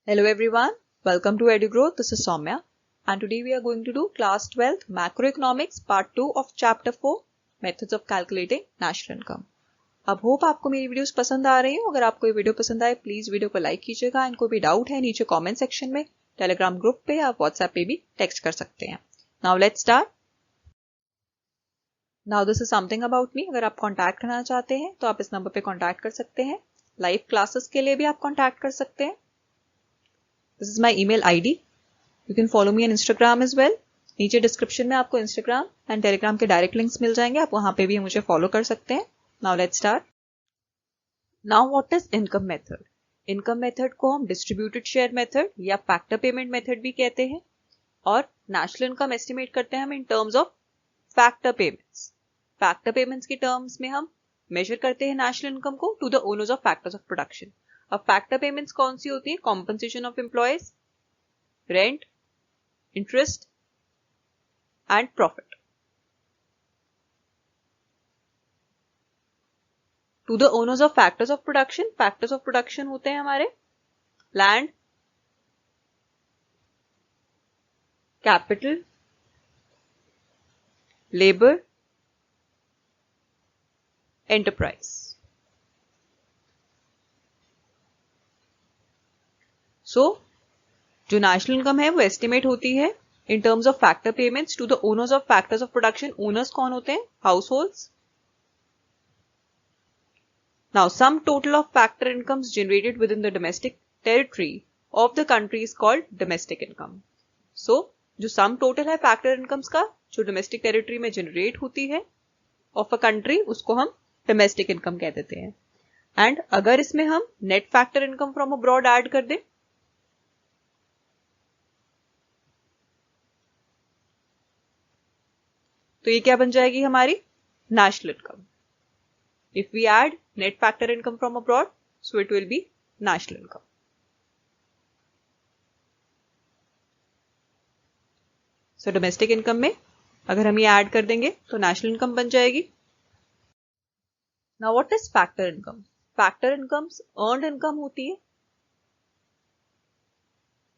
Hello everyone, welcome to EduGrowth. This is Soumya and today we are going to do class 12th Macroeconomics part 2 of chapter 4 Methods of Calculating National Income. अब hope आपको मेरी videos पसंद आ रही हो। अगर आपको ये video पसंद आए प्लीज वीडियो को लाइक कीजिएगा एंड कोई भी डाउट है नीचे कमेंट सेक्शन में, टेलीग्राम ग्रुप पे या व्हाट्सएप पे भी टेक्स्ट कर सकते हैं। Now let's start. Now this is something about me. अगर आप कॉन्टैक्ट करना चाहते हैं तो आप इस नंबर पे कॉन्टैक्ट कर सकते हैं। लाइव क्लासेस के लिए भी आप कॉन्टैक्ट कर सकते हैं। This is my email ID. You can follow me on Instagram as well. नीचे डिस्क्रिप्शन में आपको इंस्टाग्राम एंड टेलीग्राम के डायरेक्ट लिंक्स मिल जाएंगे, आप वहां पे भी मुझे फॉलो कर सकते हैं। Now let's start. Now what is income method? Income method को हम डिस्ट्रीब्यूटेड शेयर मेथड या फैक्टर पेमेंट मेथड भी कहते हैं और नेशनल इनकम एस्टिमेट करते हैं हम in terms of factor payments. Factor payments के टर्म्स में हम मेजर करते हैं नेशनल इनकम को to the owners of factors of production. अब फैक्टर पेमेंट्स कौन सी होती है? Compensation of employees, rent, interest and profit to the owners of factors of production. Factors of production होते हैं हमारे लैंड, कैपिटल, लेबर, एंटरप्राइज। जो नेशनल इनकम है वो एस्टिमेट होती है in terms of factor payments to the owners of factors of production. Owners कौन होते हैं? Households. Now sum total of factor incomes generated within the domestic territory of the country is called domestic income. जो sum total है factor incomes का जो domestic territory में generate होती है ऑफ अ कंट्री, उसको हम domestic income कह देते हैं। एंड अगर इसमें हम net factor income from abroad add कर दें तो ये क्या बन जाएगी हमारी national income. If we add net factor income from abroad so it will be national income. So domestic income में अगर हम ये ऐड कर देंगे तो नेशनल इनकम बन जाएगी। Now what is factor income? Factor incomes earned income होती है।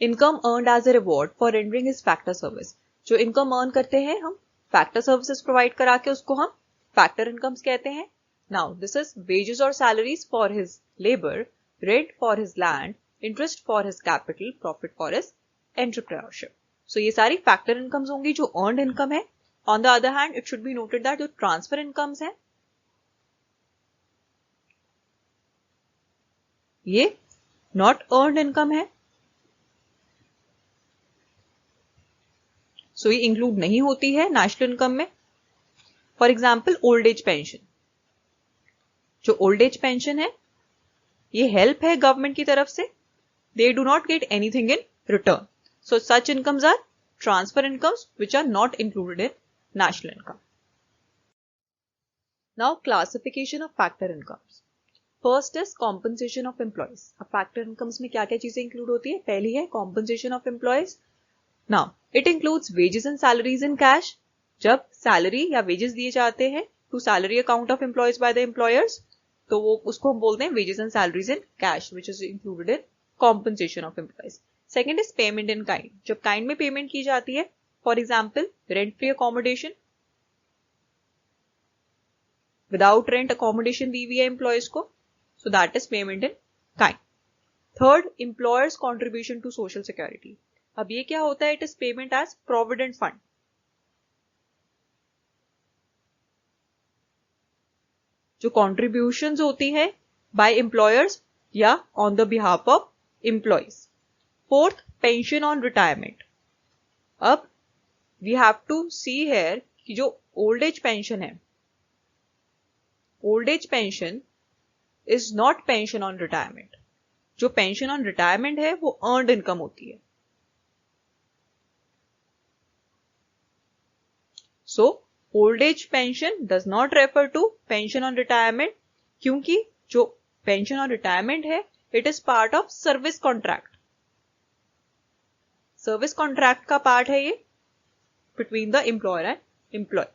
Income earned as a reward for rendering his factor service. जो इनकम अर्न करते हैं हम फैक्टर सर्विसेज प्रोवाइड करा के, उसको हम फैक्टर इनकम्स कहते हैं। नाउ दिस इज वेजेस और salaries for his labour, rent for his land, interest for his capital, profit for his entrepreneurship. So ये सारी फैक्टर इनकम्स होंगी जो अर्न्ड इनकम है। On the other hand it should be noted that जो transfer incomes हैं ये not earned income है, सो ये इंक्लूड नहीं होती है नेशनल इनकम में। For example old age pension. जो ओल्ड एज पेंशन है ये हेल्प है गवर्नमेंट की तरफ से, they do not get anything in return, so such incomes are transfer incomes which are not included in national income. Now classification of factor incomes. First is compensation of employees. अब factor incomes में क्या क्या चीजें include होती है? पहली है compensation of employees. Now it includes wages and salaries in cash. जब सैलरी या वेजेस दिए जाते हैं to salary account of employees by the employers तो वो उसको हम बोलते हैं wages and salaries in cash which is included in compensation of employees. Second is payment in kind. जब काइंड में पेमेंट की जाती है, for example rent free accommodation, without rent accommodation दी हुई है एम्प्लॉयज को, so that is payment in kind. Third, employers contribution to social security. अब ये क्या होता है? It is payment as provident fund. जो कॉन्ट्रीब्यूशंस होती है बाय एम्प्लॉयर्स या on the behalf of employees. Fourth, pension on retirement. अब we have to see here कि जो ओल्ड एज पेंशन है, old age pension is not pension on retirement. जो pension on retirement है वो अर्न्ड इनकम होती है। So old age pension does not refer to pension on retirement, क्योंकि जो पेंशन ऑन रिटायरमेंट है it is part of service contract. Service contract का part है ये between the employer and employee.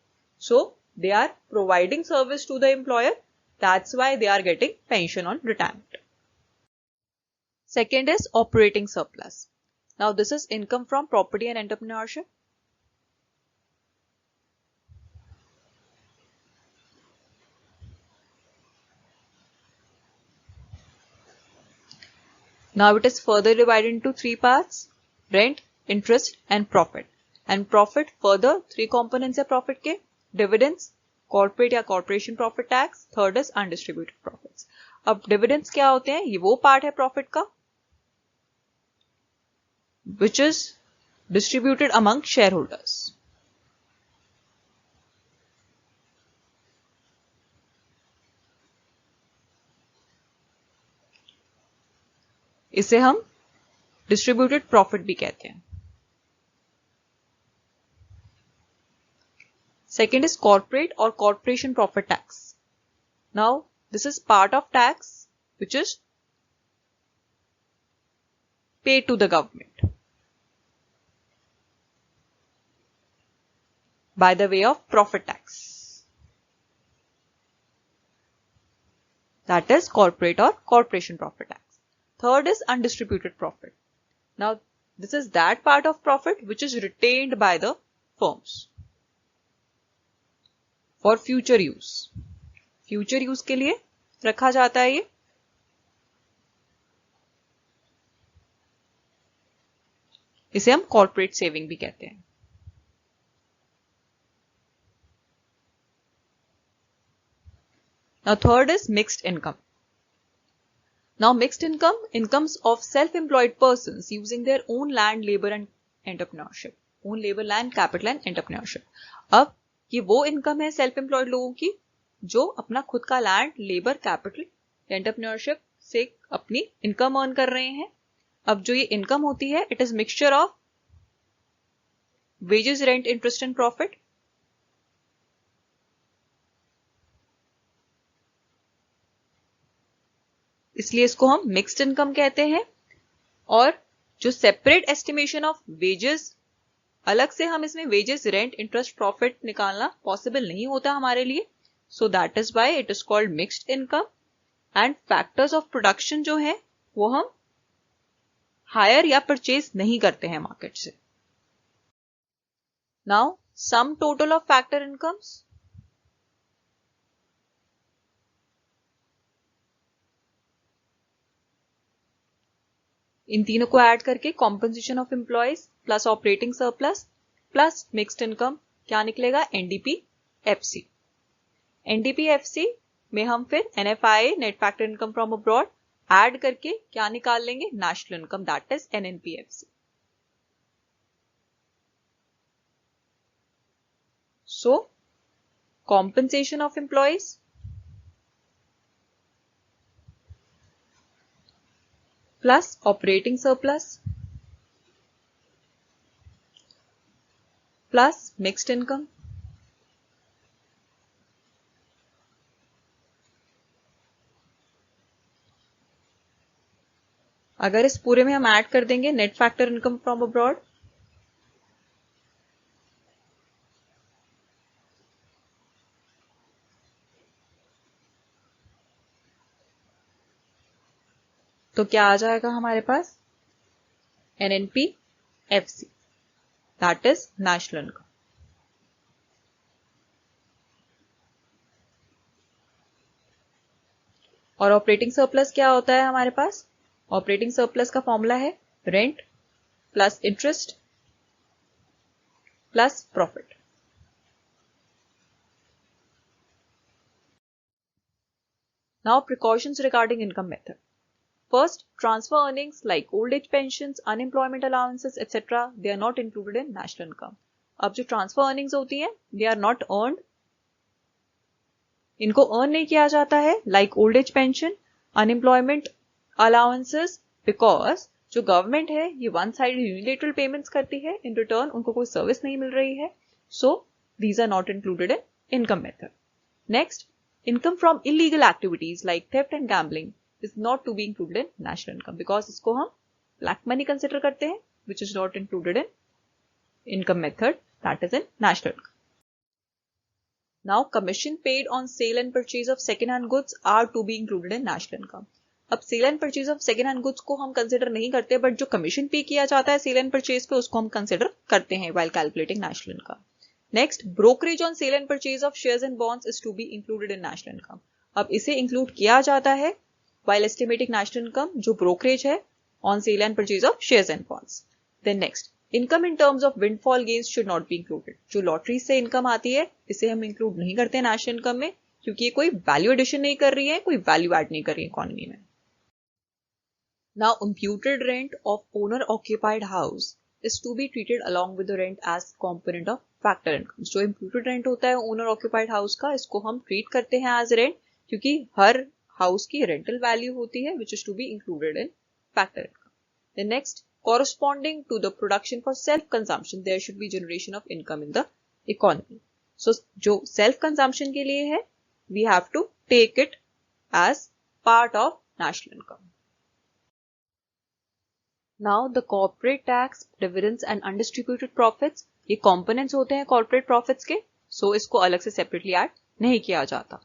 So they are providing service to the employer, that's why they are getting pension on retirement. Second is operating surplus. Now this is income from property and entrepreneurship. Now it is further divided into three parts: rent, interest and profit. And profit further three components है profit के: dividends, corporate या corporation profit tax, third is undistributed profits. अब dividends क्या होते हैं? ये वो part है profit का which is distributed among shareholders. इसे हम डिस्ट्रीब्यूटेड प्रॉफिट भी कहते हैं. सेकेंड इज कॉर्पोरेट और corporation profit tax. Now this is part of tax which is paid to the government by the way of profit tax. That is corporate or corporation profit tax. Third is undistributed profit. Now this is that part of profit which is retained by the firms for future use. Future use के लिए रखा जाता है ये. इसे हम corporate saving भी कहते हैं. Now third is mixed income. Now mixed income, incomes of self-employed persons using their own land, labor and entrepreneurship. Own labor, land, capital and entrepreneurship. अब ये वो इनकम है सेल्फ एम्प्लॉयड लोगों की जो अपना खुद का लैंड, लेबर, कैपिटल, एंटरप्रेन्योरशिप से अपनी इनकम अर्न कर रहे हैं. अब जो ये इनकम होती है it is mixture of wages, rent, interest and profit. इसलिए इसको हम मिक्स्ड इनकम कहते हैं. और जो सेपरेट एस्टिमेशन ऑफ वेजेस, अलग से हम इसमें वेजेस, रेंट, इंटरेस्ट, प्रॉफिट निकालना पॉसिबल नहीं होता हमारे लिए. सो that is why it is called mixed income. And factors of production जो है वो हम हायर या परचेज नहीं करते हैं मार्केट से. Now sum total of factor incomes. इन तीनों को ऐड करके compensation of employees plus operating surplus plus mixed income क्या निकलेगा? एनडीपी-एफसी. एनडीपी-एफसी में हम फिर NFI, net factor income from abroad, add करके क्या निकाल लेंगे? National income, that is NNPFC. So compensation of employees plus operating surplus plus mixed income अगर इस पूरे में हम ऐड कर देंगे net factor income from abroad, तो क्या आ जाएगा हमारे पास? NNP FC, that is national income. और ऑपरेटिंग सरप्लस क्या होता है हमारे पास? ऑपरेटिंग सरप्लस का फॉर्मूला है rent plus interest plus profit. Now precautions regarding income method. First, transfer earnings like old age pensions, unemployment allowances, etc. They are not included in national income. अब जो transfer earnings होती हैं, they are not earned. इनको earn नहीं किया जाता है like old age pension, unemployment allowances, because जो गवर्नमेंट है ये वन साइड यूनिलेटरल पेमेंट्स करती है, इन रिटर्न उनको कोई सर्विस नहीं मिल रही है. So these are not included in income method. Next, income from illegal activities like theft and gambling is not to be included in national income because इसको हम black money consider करते हैं which is not included in income method, that is in national income. Now commission paid on sale and purchase of second hand goods are to be included in national income. अब sale and purchase of second hand goods को हम consider नहीं करते, but जो commission पे किया जाता है सेल एंड परचेज पे उसको हम कंसिडर करते हैं while calculating national income. Next, brokerage on sale and purchase of shares and bonds is to be included in national income. अब इसे इंक्लूड किया जाता है while estimating national income, जो ब्रोकरेज है on sale and purchase of shares and bonds. Then next, income in terms of windfall gains should not be included. जो lottery से income आती है इसे हम इंक्लूड नहीं करते नेशनल इनकम में, क्योंकि ये कोई वैल्यू एडिशन नहीं कर रही है, कोई वैल्यू ऐड नहीं कर रही है इकोनॉमी में. Now imputed rent of owner occupied house is to be treated along with the rent as component of factor income. जो imputed rent होता है owner occupied house का, इसको हम ट्रीट करते हैं as rent, क्योंकि हर हाउस की रेंटल वैल्यू होती है which is to be included in factor income. Then next, corresponding to the production for self-consumption, there should be generation of income in the economy. So, जो self-consumption के लिए है, we have to take it as part of national income. Now, the corporate tax, dividends and undistributed profits, ये components होते हैं corporate profits के, so इसको अलग से separately add नहीं किया जाता.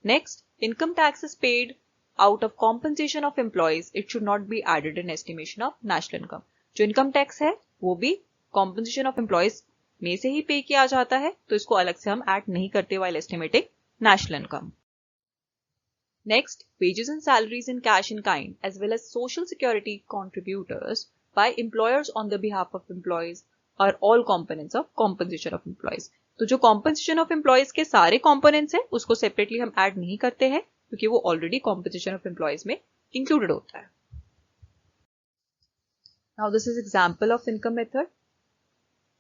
Next, income tax is paid out of compensation of employees. It should not be added in estimation of national income. जो income tax है वो भी compensation of employees में से ही पे किया जाता है, तो इसको अलग से हम add नहीं करते while estimating national income. Next, wages and salaries in cash in kind as well as social security contributors by employers on the behalf of employees are all components of compensation of employees. तो जो compensation of employees के सारे components हैं उसको separately हम add नहीं करते हैं, क्योंकि वो already compensation of employees में included होता है. Now this is example of income method.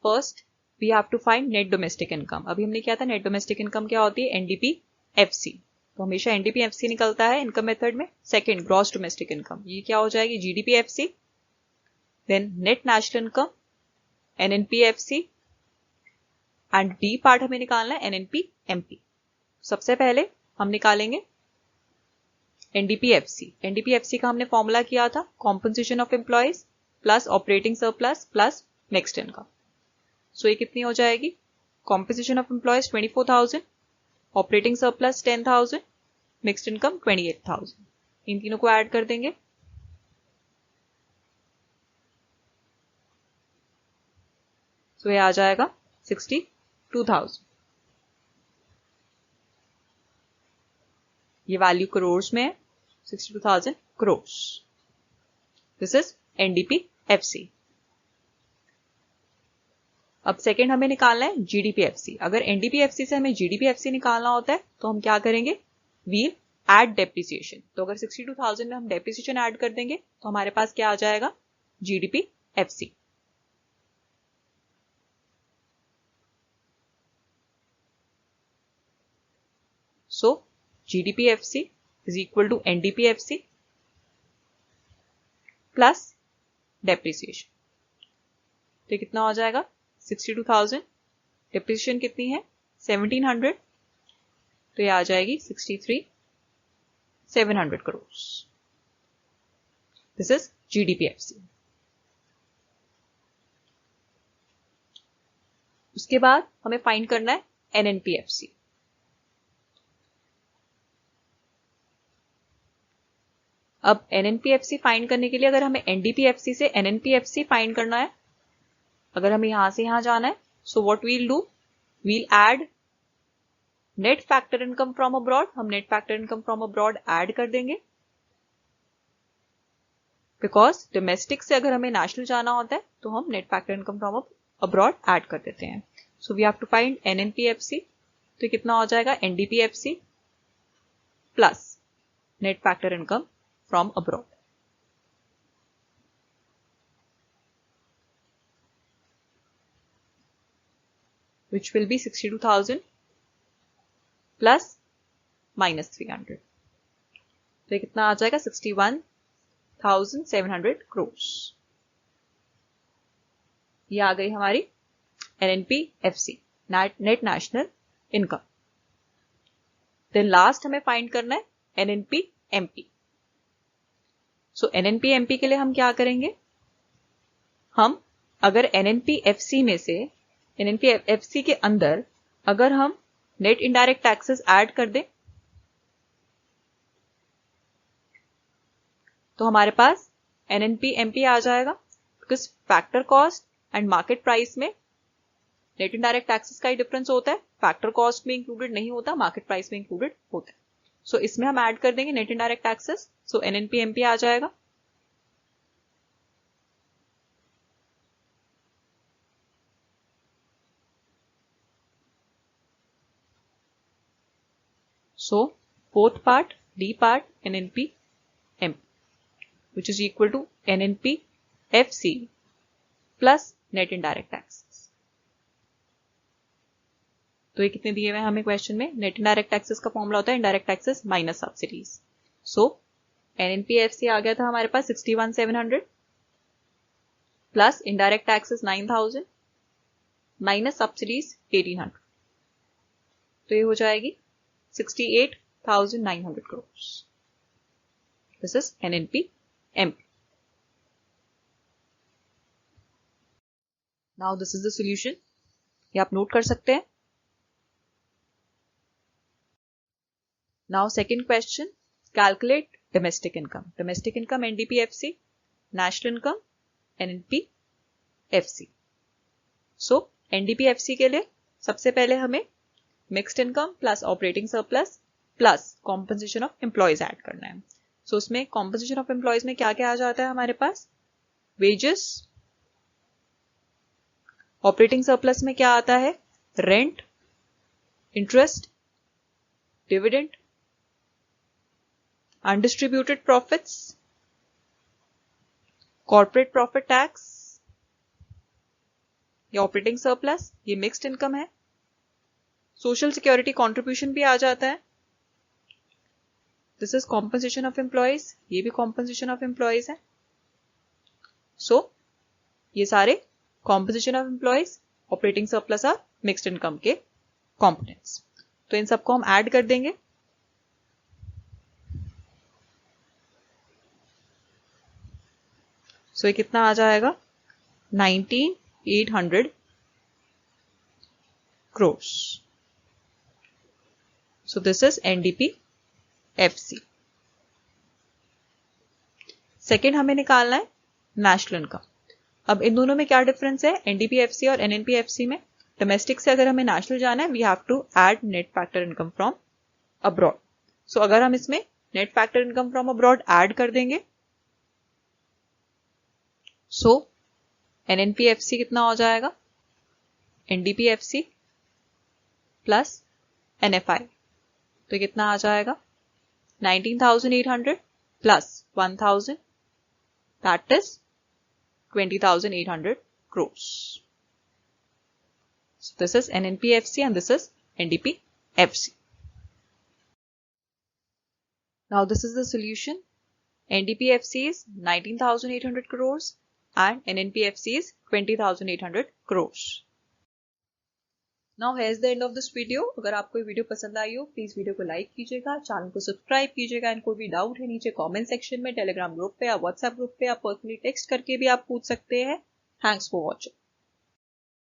First, we have to find net domestic income. अभी हमने क्या था, net domestic income क्या होती है, NDP-FC. तो हमेशा NDP-FC निकलता है इनकम मेथड में. सेकेंड, ग्रॉस डोमेस्टिक इनकम, ये क्या हो जाएगी, GDP-FC. Then net national income, NNP-FC. And D part हमें निकालना है NNP-MP. सबसे पहले हम निकालेंगे NDP-FC. NDP-FC का हमने फॉर्मूला किया था, compensation of employees plus operating surplus plus mixed income. So ये कितनी हो जाएगी, compensation of employees 24,000, operating surplus 10,000, mixed income 28,000. इन तीनों को ऐड कर देंगे. सो ये आ जाएगा 62,000. ये वैल्यू करोड़ में है, 62,000 करोड़. This is NDP-FC. अब सेकेंड हमें निकालना है GDP-FC. अगर NDP-FC से हमें GDP-FC निकालना होता है तो हम क्या करेंगे, वील एड डेप्रिसिएशन. तो अगर 62,000 में हम डेप्रिसिएशन ऐड कर देंगे तो हमारे पास क्या आ जाएगा, GDP-FC. So GDP-FC is equal to NDP-FC plus depreciation. तो कितना हो जाएगा, 62,000, डेप्रिसिएशन कितनी है 1,700, तो ये आ जाएगी 63,700 करोड़. This is GDP-FC. उसके बाद हमें फाइंड करना है NNP-FC. अब NNP-FC फाइंड करने के लिए अगर हमें NDP-FC से NNP-FC फाइंड करना है, अगर हमें यहां से यहां जाना है, so what we'll do, we'll add net factor income from abroad. हम net factor income from abroad add कर देंगे, बिकॉज डोमेस्टिक से अगर हमें नेशनल जाना होता है तो हम net factor income from abroad add कर देते हैं. So we have to find NNP-FC. तो कितना हो जाएगा, NDP-FC plus net factor income from abroad. which will be 62,000 plus minus 300. तो कितना आ जाएगा, 61,700 crores. ये आ गई हमारी NNP-FC, net national income. Then last हमें फाइंड करना है NNP-MP. सो NNP-MP के लिए हम क्या करेंगे, हम अगर NNP-FC में से NNP-FC के अंदर अगर हम नेट इनडायरेक्ट टैक्सेस ऐड कर दें तो हमारे पास एनएनपी एमपी आ जाएगा, because factor cost and market price में नेट इनडायरेक्ट टैक्सेस का ही डिफरेंस होता है। फैक्टर कॉस्ट में इंक्लूडेड नहीं होता, मार्केट प्राइस में इंक्लूडेड होता है। सो इसमें हम ऐड कर देंगे नेट इनडायरेक्ट टैक्सेस, सो एनएनपी एमपी आ जाएगा। So fourth part, D part, NNP MP, which is equal to NNP FC plus net indirect taxes. तो ये कितने दिए हुए हैं हमें क्वेश्चन में? नेट इनडायरेक्ट टैक्सेस का फॉर्मूला होता है इनडायरेक्ट टैक्सेस माइनस सब्सिडीज। सो एनएनपी एफसी आ गया था हमारे पास 61,700 plus indirect taxes 9,000 minus subsidies 1,800, तो ये हो जाएगी 68,900 crores. This is NNP MP. Now this is the solution. ये आप नोट कर सकते हैं। Now second question, calculate domestic income. Domestic income NDP-FC, national income NNP-FC. So NDP-FC के लिए सबसे पहले हमें mixed income plus operating surplus plus compensation of employees add करना है। सो उसमें कॉम्पनसेशन ऑफ एम्प्लॉयज में क्या क्या आ जाता है हमारे पास? वेजेस। ऑपरेटिंग सरप्लस में क्या आता है? Rent, interest, dividend, undistributed profits, corporate profit tax. ये ऑपरेटिंग सरप्लस, ये मिक्स्ड इनकम है। सोशल सिक्योरिटी कॉन्ट्रीब्यूशन भी आ जाता है। This is compensation of employees, ये भी कॉम्पनसेशन ऑफ एम्प्लॉयज है। सो ये सारे compensation of employees, operating surplus और मिक्स्ड इनकम के कॉम्पोनेंट्स। तो इन सबको हम ऐड कर देंगे। सो ये कितना आ जाएगा? 19,800 crores. So this is NDP-FC. Second हमें निकालना है नेशनल इनकम। अब इन दोनों में क्या डिफरेंस है NDP-FC और NNP-FC में? डोमेस्टिक से अगर हमें नेशनल जाना है, we have to add net factor income from abroad. So अगर हम इसमें net factor income from abroad add कर देंगे, सो NNP-FC कितना हो जाएगा? NDP-FC प्लस NFI, तो कितना आ जाएगा? 19,800 plus 1,000, that is 20,800 crores. So this is NNP-FC and this is NDP-FC. Now this is the solution. NDP-FC is 19,800 crores and NNP-FC is 20,800 crores. Now here's the end of this video. अगर आपको ये video पसंद आई हो, please video को like कीजिएगा, channel को subscribe कीजिएगा। And कोई भी डाउट है नीचे कमेंट सेक्शन में, टेलीग्राम ग्रुप पे या व्हाट्सएप ग्रुप पे या पर्सनली टेक्स्ट करके भी आप पूछ सकते हैं। Thanks for watching.